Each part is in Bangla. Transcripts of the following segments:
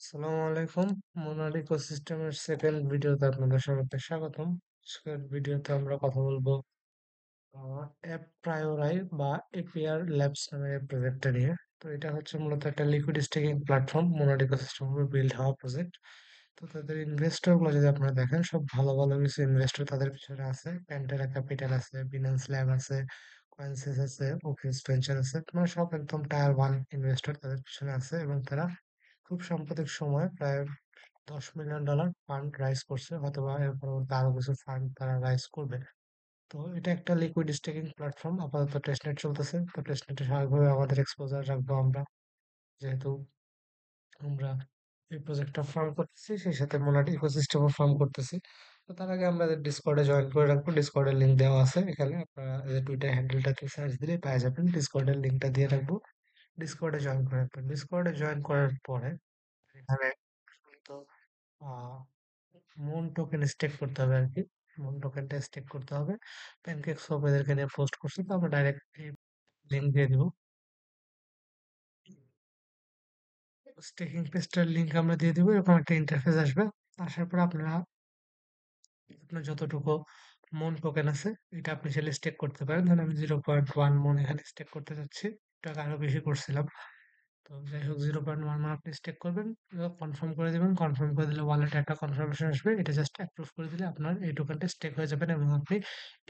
আসসালামু আলাইকুম। মোনাল ইকোসিস্টেমের সেকেন্ড ভিডিওতে আপনাদের সবাইকে স্বাগতম। আজকের ভিডিওতে আমরা কথা বলবো অ্যাপ প্রায়োরাই বা এপিআর ল্যাবস নামের এই প্রজেক্টটা নিয়ে। তো এটা হচ্ছে মূলত একটা liquid staking platform monal ecosystem উপর বিল্ড হওয়া প্রজেক্ট। তো তাদের ইনভেস্টর গুলো যদি আপনারা দেখেন, সব ভালো ভালো কিছু ইনভেস্টর তাদের পিছনে আছে। প্যান্টেরা ক্যাপিটাল আছে, বিনান্স ল্যাব আছে, কয়েনসিস আছে, ওকেস ভেঞ্চার আছে, মানে সব একদম টায়ার ওয়ান ইনভেস্টর তাদের পিছনে আছে, এবং তারা খুব সাম্প্রতিক সময়ে প্রায় $10 মিলিয়ন ফান্ড রাইজ করছে, অথবা এর পরবর্তী আরো কিছু ফান্ড তারা রাইজ করবে। তো এটা একটা লিকুইড স্টেকিং প্ল্যাটফর্ম, আপাতত টেস্টনেট চলতেছে। তো টেস্টনেটে স্বাভাবিকভাবে আমাদের এক্সপোজার রাখবো আমরা, যেহেতু আমরা এই প্রজেক্টটা ফার্ম করতেছি, সেই সাথে মোনাটি ইকোসিস্টেমও ফার্ম করতেছি। তো তার আগে আমরা ডিসকর্ডে জয়েন করে রাখবো। ডিসকর্ডের লিঙ্ক দেওয়া আছে এখানে, আপনারা টুইটার হ্যান্ডেলটাকে সার্চ দিলে পেয়ে যাবেন। ডিসকর্ডের লিঙ্কটা দিয়ে রাখবো, ডিসকর্ডে জয়েন করে রাখবেন। ডিসকর্ডে জয়েন করার পরে এখানে তো আহ মুন টোকেন স্টেক করতে হবে আর কি। মুন টোকেনটা স্টেক করতে হবে। প্যানকেক সোপ এদেরকে নিয়ে পোস্ট করছি, তো আমরা ডাইরেক্ট এই লিঙ্ক দিয়ে দিব। স্টেকিং পেজটার লিঙ্ক আমরা দিয়ে দিব, এরকম একটা ইন্টারফেস আসবে। আসার পর আপনারা আপনার যতটুকু মন টোকেন আছে, এটা আপনি চাইলে স্টেক করতে পারেন। ধরেন আমি 0.1 মন এখানে স্টেক করতে চাচ্ছি, টাকা আরো বেশি করছিলাম। তো যাই হোক, 0.1 মান আপনি স্টেক করবেন, কনফার্ম করে দিবেন। কনফার্ম করে দিলে ওয়ালেটে একটা কনফার্মেশন আসবে, এটা জাস্ট অ্যাপ্রুভ করে দিলে আপনার এই টোকেনটা স্টেক হয়ে যাবেন, এবং আপনি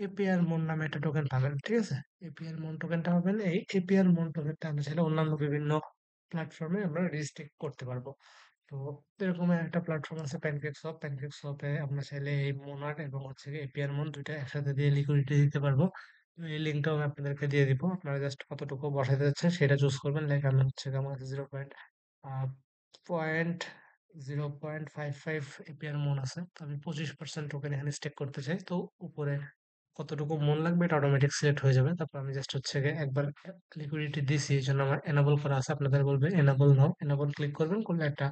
এপিআর মন নামে একটা টোকেন পাবেন। ঠিক আছে, এপিআর মন টোকেনটা পাবেন। এই এপিআর মন টোকেনটা আমরা চাইলে অন্যান্য বিভিন্ন প্ল্যাটফর্মে আমরা রেজিস্ট্রেট করতে পারবো। তো এরকম একটা প্ল্যাটফর্ম আছে প্যানকেকশপ। প্যানকেকশপে আমরা চাইলে এই মোনাট এবং হচ্ছে এপিআর মন দুইটা একসাথে দিয়ে লিকুইডিটি দিতে পারবো। তো এই লিঙ্কটাও আমি আপনাদেরকে দিয়ে দিব। আপনারা জাস্ট কতটুকু বসাইতে যাচ্ছেন সেটা চুজ করবেন। লাইক আমি হচ্ছে আমার কাছে পয়েন্ট 0.55 এপিআর মন আছে, তো আমি 25% টোকেন এখানে স্টেক করতে চাই। তো উপরে কতটুকু মন লাগবে এটা অটোমেটিক সিলেক্ট হয়ে যাবে। তারপর আমি জাস্ট হচ্ছে গিয়ে একবার লিকুইডিটি দিছি, এই জন্য আমার এনাবল করা আছে। আপনাদের বলবে এনাবল নাও, এনাবল ক্লিক করবেন, করলে একটা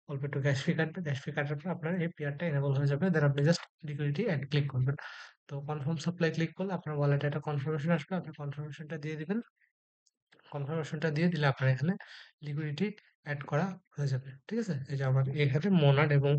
অল্প একটু গ্যাস ফি কাটবে। গ্যাস ফি কাটার পর আপনার এই পেয়ারটা এনেবল হয়ে যাবে। দেন আপনি জাস্ট লিকুইডিটি অ্যাড ক্লিক করবেন। তো কনফার্ম সাপ্লাই ক্লিক করলে আপনার ওয়ালেটে একটা কনফার্মেশন আসবে, আপনি কনফার্মেশনটা দিয়ে দিবেন। কনফার্মেশনটা দিয়ে দিলে আপনার এখানে লিকুইডিটি অ্যাড করা হয়ে যাবে। ঠিক আছে, এই যে আমার এখানে মোনাড এবং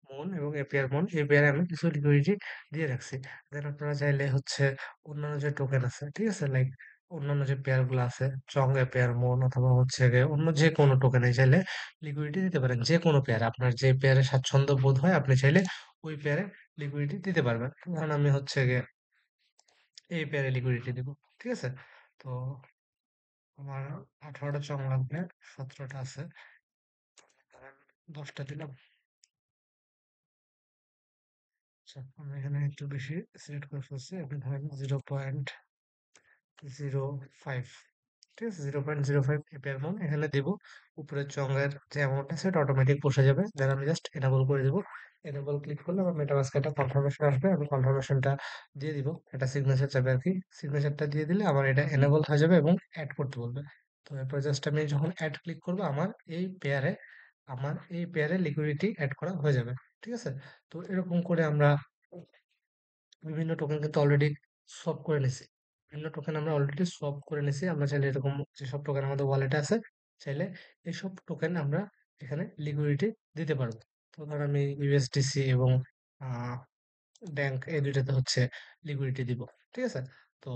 মন এবং এপিআর মন, এই পেয়ারে আমি কিছু লিকুইডিটি দিয়ে রাখছি। দেন আপনারা চাইলে হচ্ছে অন্যান্য যে টোকেন আছে, ঠিক আছে, লাইক অন্যান্য যে পেয়ার গুলো আছে, চং এপিআর মন অথবা হচ্ছে গিয়ে অন্য যে কোনো টোকেনে চাইলে লিকুইডিটি দিতে পারেন। যে কোনো পেয়ার, আপনার যে পেয়ারে স্বাচ্ছন্দ্য বোধ হয় আপনি চাইলে ওই পেয়ারে লিকুইডিটি দিতে পারবেন। ধরেন আমি হচ্ছে গিয়ে এই পেয়ারে লিকুইডিটি দিব। ঠিক আছে, তো আমার 18টা চং লাগবে, 17টা আছে, ধরেন 10টা দিলাম। আচ্ছা, আমি এখানে একটু বেশি সিলেক্ট করে ফেলছি। আপনি ধরেন 0.05, ঠিক আছে, 0.05 এপিআর মন এখানে দিব। উপরে চঙের যে অ্যামাউন্ট আছে এটা অটোমেটিক বসে যাবে। দেন আমি জাস্ট এনাবল করে দিব। এনাবল ক্লিক করলে আমার মেটামাস্কে একটা কনফার্মেশন আসবে, আমি কনফার্মেশনটা দিয়ে দিব। একটা সিগনেচার চাবে আর কি, সিগনেচারটা দিয়ে দিলে আমার এটা এনাবল হয়ে যাবে এবং অ্যাড করতে বলবে। তো এরপর জাস্ট আমি যখন অ্যাড ক্লিক করবো, আমার এই পেয়ারে লিকুইডিটি অ্যাড করা হয়ে যাবে। ঠিক আছে, তো এরকম করে আমরা বিভিন্ন টোকেন কিন্তু অলরেডি সোয়াপ করে নিছি। বিভিন্ন টোকেন আমরা অলরেডি সোয়াপ করে নিছি। আমরা চাইলে এরকম যেসব টোকেন আমাদের ওয়ালেটে আছে, চাইলে এইসব টোকেন আমরা এখানে লিকুইডিটি দিতে পারবো। তো ধর আমি ইউএসডিসি এবং ব্যাংক এই দুইটাতে হচ্ছে লিকুইডিটি দিব। ঠিক আছে, তো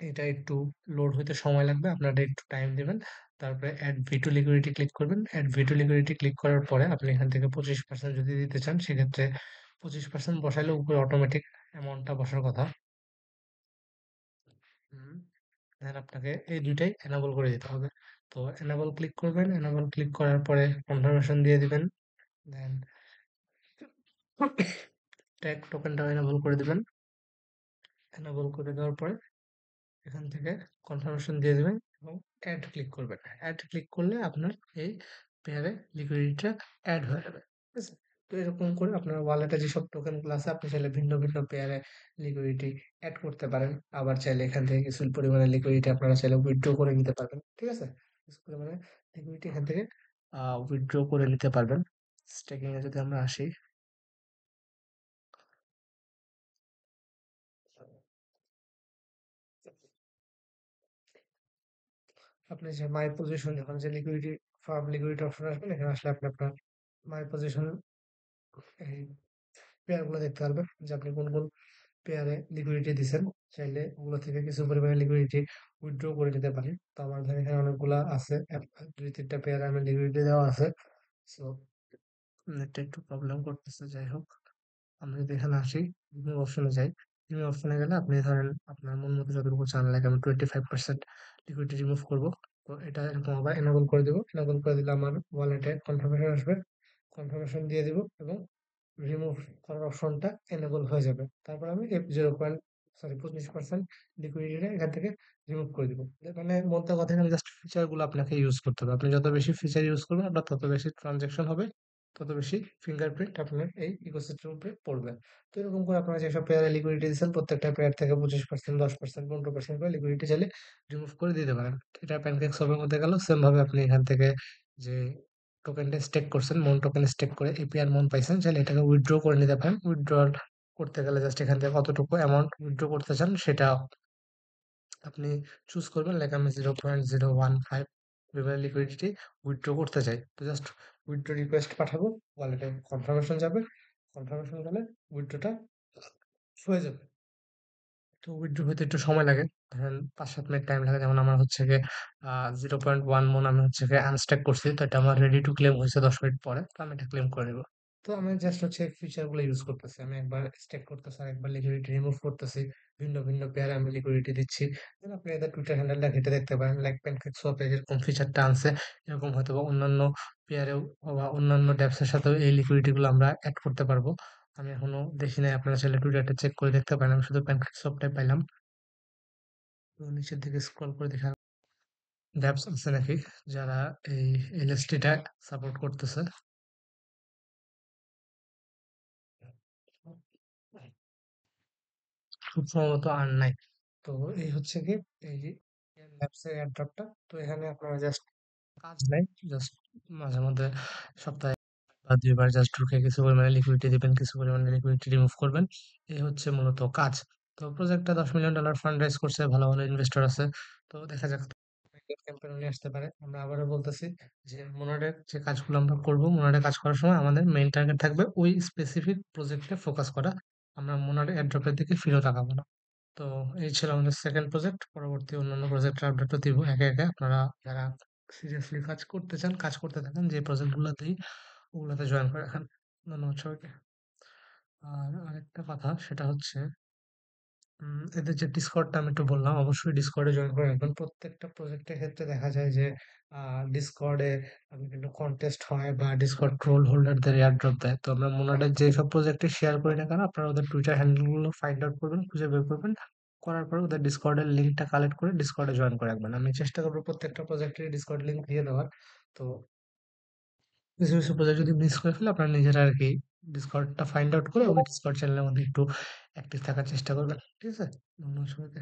এটা একটু লোড হইতে সময় লাগবে, আপনারা একটু টাইম দিবেন। তারপরে add V two liquidity click করবেন। Add V two liquidity click করার পরে আপনি এখান থেকে 25% যদি দিতে চান, সেক্ষেত্রে 25% বসাইলে উপরে অটোমেটিক অ্যামাউন্টটা বসার কথা। দেন আপনাকে এই দুইটাই এনাবল করে দিতে হবে। তো এনাবল ক্লিক করবেন, এনাবল ক্লিক করার পরে কনফার্মেশন দিয়ে দিবেন। দেন ট্যাগ টোকেনটাও এনাবল করে দিবেন। এনাবল করে দেওয়ার পরে এখান থেকে কনফার্মেশন দিয়ে দিবেন এবং অ্যাড ক্লিক করবেন। অ্যাড ক্লিক করলে আপনার এই পেয়ারে লিকুইডিটিটা অ্যাড হয়ে যাবে। ঠিক আছে, তো এরকম করে আপনার ওয়ালেটে যেসব টোকেনগুলো আছে আপনি চাইলে ভিন্ন ভিন্ন পেয়ারে লিকুইডিটি অ্যাড করতে পারেন। আবার চাইলে এখান থেকে কিছু পরিমাণে লিকুইডিটি আপনারা চাইলে উইথড্র করে নিতে পারবেন। ঠিক আছে, কিছু পরিমাণে লিকুইডিটি এখান থেকে উইথড্র করে নিতে পারবেন। স্টেকিং এ যদি আমরা আসি, আপনি যে মাই পজিশন যখন যে লিকুইডিটি ফার্ম লিকুইডিটি অপশন আসবেন, এখানে আসলে আপনি আপনার মাই পজিশন এই পেয়ার গুলো দেখতে পারবেন যে আপনি কোন কোন পেয়ারে লিকুইডিটি দিছেন। চাইলে ওগুলো থেকে কিছু পরিমাণে লিকুইডিটি উইথড্র করে নিতে পারেন। তো আমার ধরেন এখানে অনেকগুলা আছে, দুই তিনটা পেয়ারে আমি লিকুইডিটি দেওয়া আছে। সো নেটটা একটু প্রবলেম করতেছে, যাই হোক। আমরা যদি এখানে আসি, রিভিউ অপশনে যাই। রিভিউ অপশনে গেলে আপনি ধরেন আপনার মন মতো যতটুকু চান, লাইক আমি 25% লিকুইডিটি রিমুভ করবো। তো এটা এরকম আবার এনেবল করে দিব। এনেবল করে দিলে আমার ওয়ালেটে কনফার্মেশন আসবে, কনফার্মেশন দিয়ে দিব এবং রিমুভ করার অপশনটা এনেবল হয়ে যাবে। তারপর আমি 25% লিকুইডিটি এখান থেকে রিমুভ করে দিব। মানে মোদ্দা কথা, এখানে জাস্ট ফিচার গুলো আপনাকে ইউজ করতে হবে। আপনি যত বেশি ফিচার ইউজ করবেন, আপনার তত বেশি ট্রানজেকশন হবে, তত বেশি ফিঙ্গারপ্রিন্ট আপনার এই ইকোসিস্টেম উপরে পড়বে। তো এরকম করে আপনারা যেসব পেয়ারে লিকুইডিটি দিচ্ছেন, প্রত্যেকটা পেয়ার থেকে 25%, 10%, 15% করে লিকুইডিটি চাইলে রিমুভ করে দিতে পারেন। এটা প্যানকেক শপের মধ্যে গেল, সেম ভাবে আপনি এখান থেকে যে টোকেনটা স্টেক করছেন, মন টোকেন স্টেক করে এপিআর মন পাইছেন, চাইলে এটাকে উইথড্র করে নিতে পারেন। উইথড্রল করতে গেলে জাস্ট এখান থেকে কতটুকু অ্যামাউন্ট উইথড্র করতে চান সেটা আপনি চুজ করবেন। লাইক আমি 0.015 লিকুইডিটি উইথড্র করতে চাই, তো জাস্ট উইথড্র রিকোয়েস্ট পাঠাবো, ওয়ালেটে কনফার্মেশন যাবে, কনফার্মেশন গেলে উইথড্রটা হয়ে যাবে। তো উইথড্র হতে একটু সময় লাগে, ধরেন 5-7 মিনিট টাইম লাগে। যেমন আমার হচ্ছে গিয়ে 0.1 মন আমি হচ্ছে গিয়ে আনস্ট্যাক করছি, তো এটা আমার রেডি টু ক্লেম হয়েছে 10 মিনিট পরে, তো আমি এটা ক্লেম করে নিবো। তো আমি জাস্ট হচ্ছে ফিচার গুলো ইউজ করতেছি, আমি একবার স্টেক করতেছি আর একবার লিকুইডিটি রিমুভ করতেছি। ভিন্ন ভিন্ন পেয়ারে আমি লিকুইডিটি দিচ্ছি। Then আপনি এদের টুইটার হ্যান্ডেলটা ঘেটে দেখতে পারেন, লাইক প্যানকেক সোয়াপে যেরকম ফিচারটা আনছে, এরকম হয়তো বা অন্যান্য পেয়ারেও বা অন্যান্য ড্যাপসের সাথেও এই লিকুইডিটি গুলো আমরা অ্যাড করতে পারবো। আমি এখনো দেখি নাই, আপনারা চাইলে টুইটারটা চেক করে দেখতে পারেন। আমি শুধু প্যানকেক সোয়াপটাই পাইলাম। তো নিচের দিকে স্ক্রল করে দেখা ড্যাপস আছে নাকি যারা এই এলএসটিটা সাপোর্ট করতেছে। খুব সম্ভবত আর নাই। তো এই হচ্ছে কি এই ল্যাবসের এয়ারড্রপটা। তো এখানে আপনারা জাস্ট কাজ নাই, জাস্ট মাঝে মধ্যে সপ্তাহে বা 2 বার জাস্ট ঢুকে কিছু পরিমাণে লিকুইডিটি দিবেন, কিছু পরিমাণে লিকুইডিটি রিমুভ করবেন। এই হচ্ছে মূলত কাজ। তো প্রজেক্টটা $10 মিলিয়ন ফান্ড রাইজ করছে, ভালো ভালো ইনভেস্টর আছে। তো দেখা যাক ক্যাম্পেইন নিয়ে আসতে পারে। আমরা আবারও বলতেছি যে মোনাডের যে কাজগুলো আমরা করব, মোনাডে কাজ করার সময় আমাদের মেইন টার্গেট থাকবে ওই স্পেসিফিক প্রজেক্টে ফোকাস করা। আমরা মোনাডে এয়ারড্রপের দিকে ফিরেও তাকাবো না। তো এই ছিল আমাদের সেকেন্ড প্রজেক্ট। পরবর্তী অন্যান্য প্রজেক্টের আপডেটও দিব একে একে। আপনারা যারা সিরিয়াসলি কাজ করতে চান, কাজ করতে থাকেন, যে প্রজেক্টগুলো দিই ওগুলোতে জয়েন করে রাখেন। ধন্যবাদ সবাইকে। আর আরেকটা কথা সেটা হচ্ছে এদের যে ডিসকর্ডটা আমি একটু বললাম, অবশ্যই ডিসকর্ডে জয়েন করে রাখবেন। প্রত্যেকটা প্রজেক্টের ক্ষেত্রে দেখা যায় যে ডিসকর্ডে বিভিন্ন কন্টেস্ট হয় বা ডিসকর্ড রোল হোল্ডারদের এয়ারড্রপ দেয়। তো আমরা মোনাডের যেসব প্রজেক্টে শেয়ার করি না কেন, আপনারা ওদের টুইটার হ্যান্ডেলগুলো ফাইন্ড আউট করবেন, খুঁজে বের করবেন। করার পরে ওদের ডিসকর্ডের লিঙ্কটা কালেক্ট করে ডিসকর্ডে জয়েন করে রাখবেন। আমি চেষ্টা করবো প্রত্যেকটা প্রজেক্টের ডিসকর্ড লিঙ্ক দিয়ে দেওয়ার। তো কিছু কিছু প্রজেক্ট যদি মিস করে ফেলে, আপনারা নিজেরা আর কি ডিসকর্ডটা ফাইন্ড আউট করে ওই ডিসকর্ড চ্যানেলের মধ্যে একটু অ্যাক্টিভ থাকার চেষ্টা করবেন। ঠিক আছে? ধন্যবাদ সবাইকে।